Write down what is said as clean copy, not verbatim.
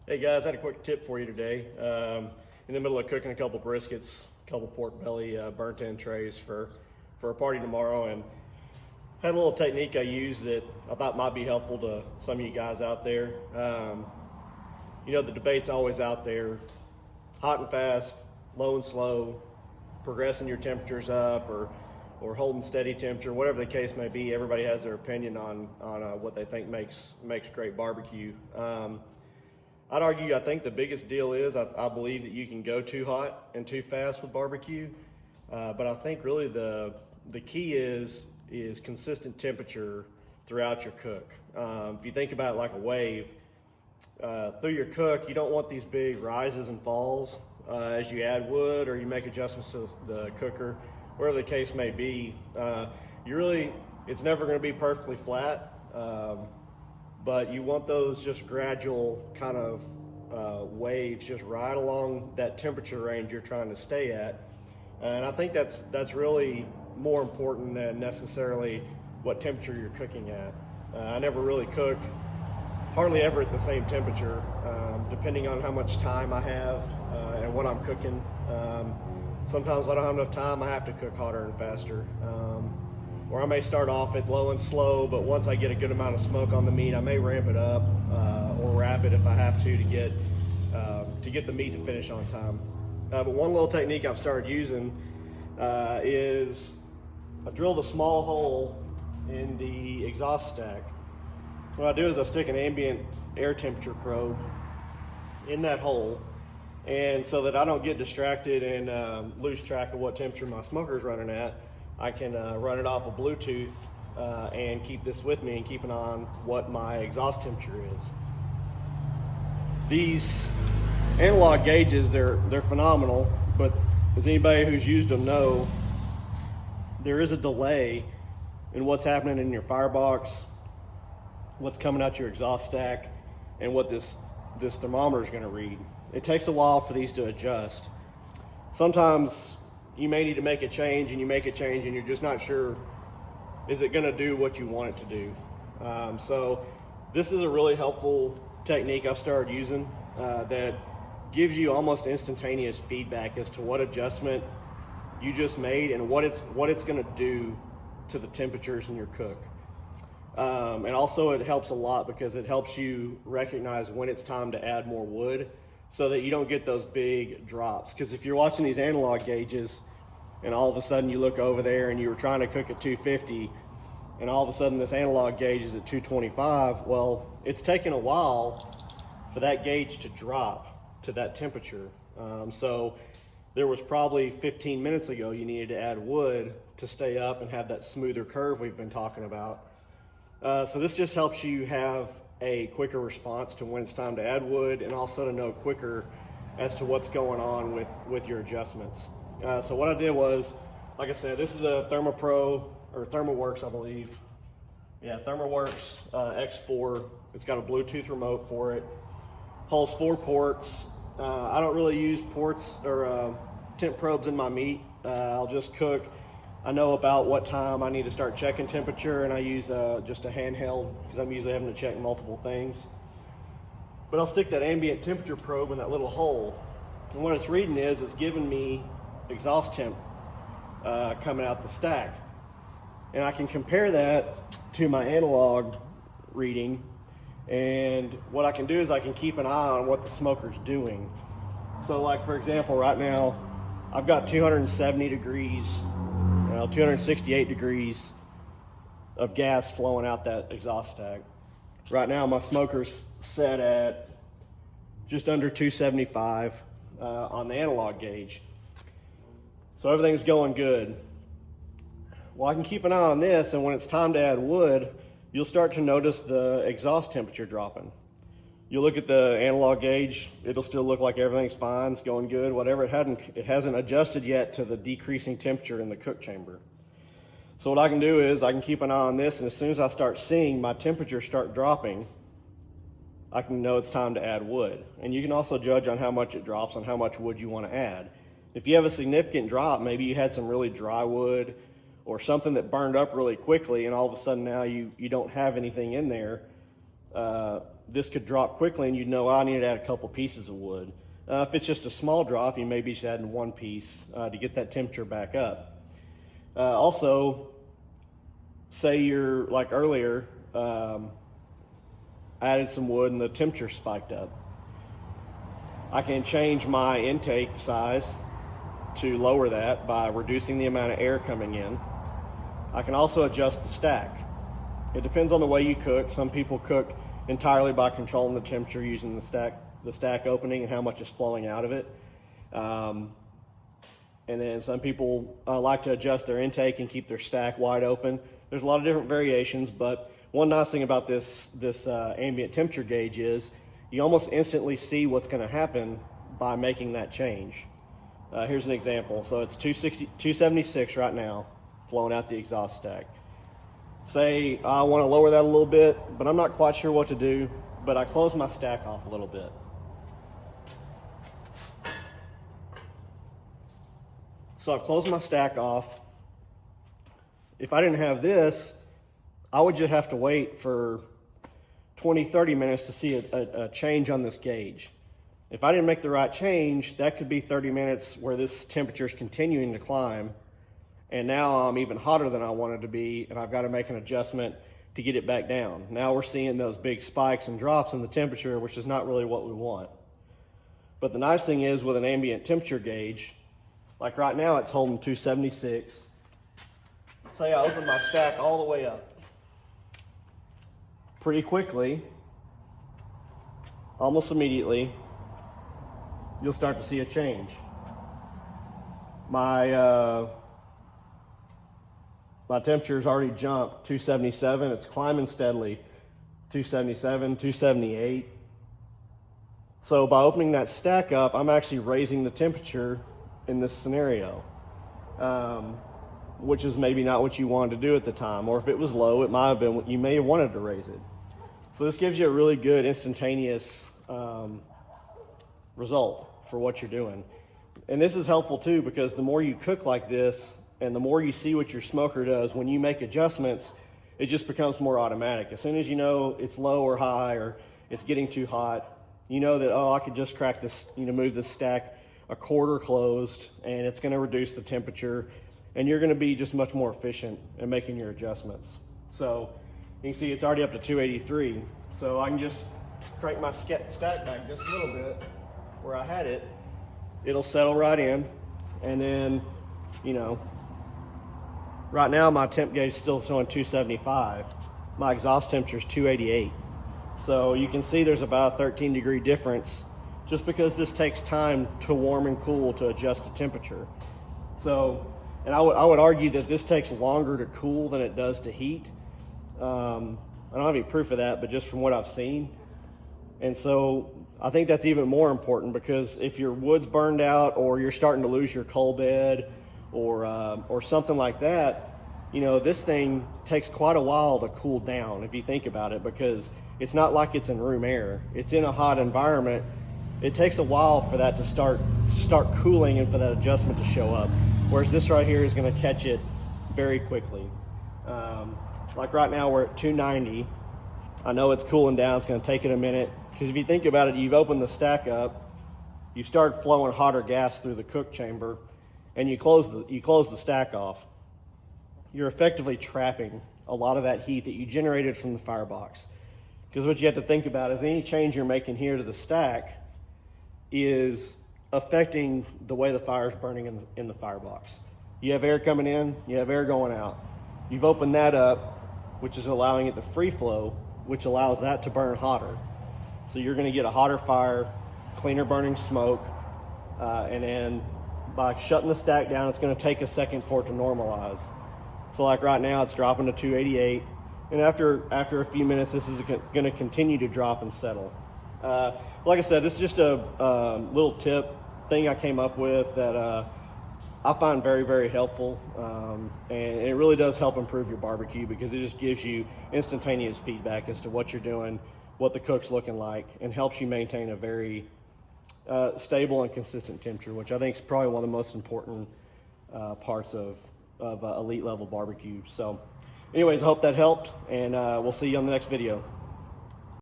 Hey guys, I had a quick tip for you today. In the middle of cooking a couple briskets, a couple pork belly burnt in trays for a party tomorrow, and had a little technique I used that I thought might be helpful to some of you guys out there. The debate's always out there, hot and fast, low and slow, progressing your temperatures up or holding steady temperature, whatever the case may be. Everybody has their opinion on what they think makes great barbecue. I'd argue, I think the biggest deal is I believe that you can go too hot and too fast with barbecue, but I think really the key is consistent temperature throughout your cook. If you think about it like a wave, through your cook, you don't want these big rises and falls as you add wood or you make adjustments to the cooker, wherever the case may be. It's never going to be perfectly flat. But you want those just gradual kind of waves just right along that temperature range you're trying to stay at. And I think that's really more important than necessarily what temperature you're cooking at. I never really cook hardly ever at the same temperature, depending on how much time I have and what I'm cooking. Sometimes when I don't have enough time, I have to cook hotter and faster. Or I may start off at low and slow, but once I get a good amount of smoke on the meat, I may ramp it up or wrap it if I have to get the meat to finish on time. But one little technique I've started using is I drilled a small hole in the exhaust stack. What I do is I stick an ambient air temperature probe in that hole, and so that I don't get distracted and lose track of what temperature my smoker is running at, I can run it off of Bluetooth and keep this with me and keep an eye on what my exhaust temperature is. These analog gauges, they're phenomenal, but as anybody who's used them know, there is a delay in what's happening in your firebox, what's coming out your exhaust stack, and what this thermometer is going to read. It takes a while for these to adjust. Sometimes you may need to make a change and you're just not sure, is it gonna do what you want it to do? So this is a really helpful technique I've started using that gives you almost instantaneous feedback as to what adjustment you just made and what it's gonna do to the temperatures in your cook. And also it helps a lot because it helps you recognize when it's time to add more wood, so that you don't get those big drops. Because if you're watching these analog gauges and all of a sudden you look over there and you were trying to cook at 250 and all of a sudden this analog gauge is at 225, well, it's taken a while for that gauge to drop to that temperature. So there was probably 15 minutes ago you needed to add wood to stay up and have that smoother curve we've been talking about. So this just helps you have a quicker response to when it's time to add wood, and also to know quicker as to what's going on with your adjustments. So what I did was, like I said, this is a ThermoPro or ThermoWorks, I believe. Yeah, ThermoWorks X4. It's got a Bluetooth remote for it. Holds 4 ports. I don't really use ports or temp probes in my meat. I'll just cook. I know about what time I need to start checking temperature, and I use just a handheld because I'm usually having to check multiple things. But I'll stick that ambient temperature probe in that little hole, and what it's reading is it's giving me exhaust temp coming out the stack. And I can compare that to my analog reading, and what I can do is I can keep an eye on what the smoker's doing. So like for example, right now I've got 270 degrees 268 degrees of gas flowing out that exhaust stack. Right now my smoker's set at just under 275 on the analog gauge. So everything's going good. Well, I can keep an eye on this, and when it's time to add wood, you'll start to notice the exhaust temperature dropping. You look at the analog gauge, it'll still look like everything's fine, it's going good, whatever. It hasn't adjusted yet to the decreasing temperature in the cook chamber. So what I can do is I can keep an eye on this, and as soon as I start seeing my temperature start dropping, I can know it's time to add wood. And you can also judge on how much it drops, on how much wood you want to add. If you have a significant drop, maybe you had some really dry wood or something that burned up really quickly, and all of a sudden now you don't have anything in there, this could drop quickly and you'd know, I need to add a couple pieces of wood. If it's just a small drop, you may be just adding one piece to get that temperature back up. Also, say you're, like earlier, added some wood and the temperature spiked up. I can change my intake size to lower that by reducing the amount of air coming in. I can also adjust the stack. It depends on the way you cook. Some people cook entirely by controlling the temperature using the stack opening and how much is flowing out of it. And then some people like to adjust their intake and keep their stack wide open. There's a lot of different variations, but one nice thing about this ambient temperature gauge is you almost instantly see what's going to happen by making that change. Here's an example. So it's 276 right now, flowing out the exhaust stack. Say I want to lower that a little bit, but I'm not quite sure what to do, but I close my stack off a little bit. So I've closed my stack off. If I didn't have this, I would just have to wait for 20, 30 minutes to see a change on this gauge. If I didn't make the right change, that could be 30 minutes where this temperature is continuing to climb, and now I'm even hotter than I wanted to be, and I've got to make an adjustment to get it back down. Now we're seeing those big spikes and drops in the temperature, which is not really what we want. But the nice thing is with an ambient temperature gauge, like right now it's holding 276. Say I open my stack all the way up. Pretty quickly, almost immediately, you'll start to see a change. My temperature's already jumped 277. It's climbing steadily, 277, 278. So by opening that stack up, I'm actually raising the temperature in this scenario, which is maybe not what you wanted to do at the time. Or if it was low, it might have been, you may have wanted to raise it. So this gives you a really good instantaneous result for what you're doing. And this is helpful too, because the more you cook like this and the more you see what your smoker does, when you make adjustments, it just becomes more automatic. As soon as you know it's low or high or it's getting too hot, you know that, oh, I could just crack this, move this stack a quarter closed and it's gonna reduce the temperature, and you're gonna be just much more efficient in making your adjustments. So you can see it's already up to 283. So I can just crank my stack back just a little bit where I had it. It'll settle right in. And then, right now my temp gauge is still showing 275. My exhaust temperature is 288. So you can see there's about a 13-degree difference just because this takes time to warm and cool to adjust the temperature. So, and I would argue that this takes longer to cool than it does to heat. I don't have any proof of that, but just from what I've seen. And so I think that's even more important, because if your wood's burned out or you're starting to lose your coal bed or something like that, this thing takes quite a while to cool down if you think about it, because it's not like it's in room air. It's in a hot environment. It takes a while for that to start cooling and for that adjustment to show up. Whereas this right here is going to catch it very quickly. Like right now we're at 290. I know it's cooling down. It's going to take it a minute, because if you think about it, you've opened the stack up, you start flowing hotter gas through the cook chamber, and you close the stack off. You're effectively trapping a lot of that heat that you generated from the firebox. Because what you have to think about is any change you're making here to the stack is affecting the way the fire is burning in the firebox. You have air coming in, you have air going out. You've opened that up, which is allowing it to free flow, which allows that to burn hotter. So you're gonna get a hotter fire, cleaner burning smoke, and then by shutting the stack down, it's gonna take a second for it to normalize. So like right now, it's dropping to 288, and after a few minutes, this is gonna continue to drop and settle. Like I said, this is just a little tip thing I came up with that I find very, very helpful, and it really does help improve your barbecue, because it just gives you instantaneous feedback as to what you're doing, what the cook's looking like, and helps you maintain a very stable and consistent temperature, which I think is probably one of the most important parts of elite level barbecue. So anyways, I hope that helped, and we'll see you on the next video.